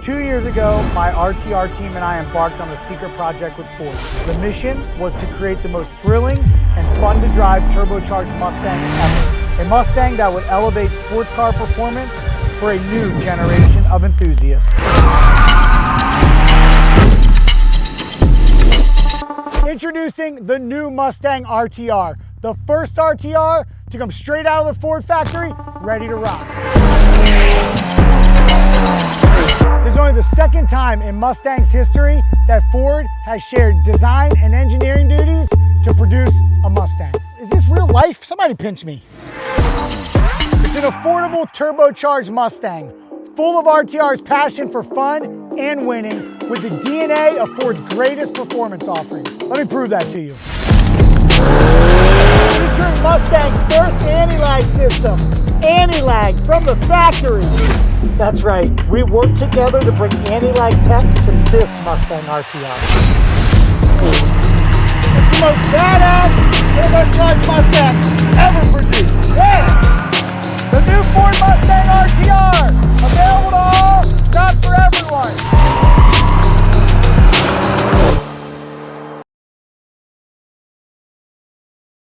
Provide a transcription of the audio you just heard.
2 years ago, my RTR team and I embarked on a secret project with Ford. The mission was to create the most thrilling and fun to drive turbocharged Mustang ever. A Mustang that would elevate sports car performance for a new generation of enthusiasts. Introducing the new Mustang RTR, the first RTR to come straight out of the Ford factory, ready to rock. This is only the second time in Mustang's history that Ford has shared design and engineering duties to produce a Mustang. Is this real life? Somebody pinch me. It's an affordable turbocharged Mustang, full of RTR's passion for fun and winning, with the DNA of Ford's greatest performance offerings. Let me prove that to you. Featuring Mustang's first anti-lag system, anti-lag from the factory. That's right, we worked together to bring anti-lag tech to this Mustang RTR. It's the most badass turbocharged Mustang ever produced.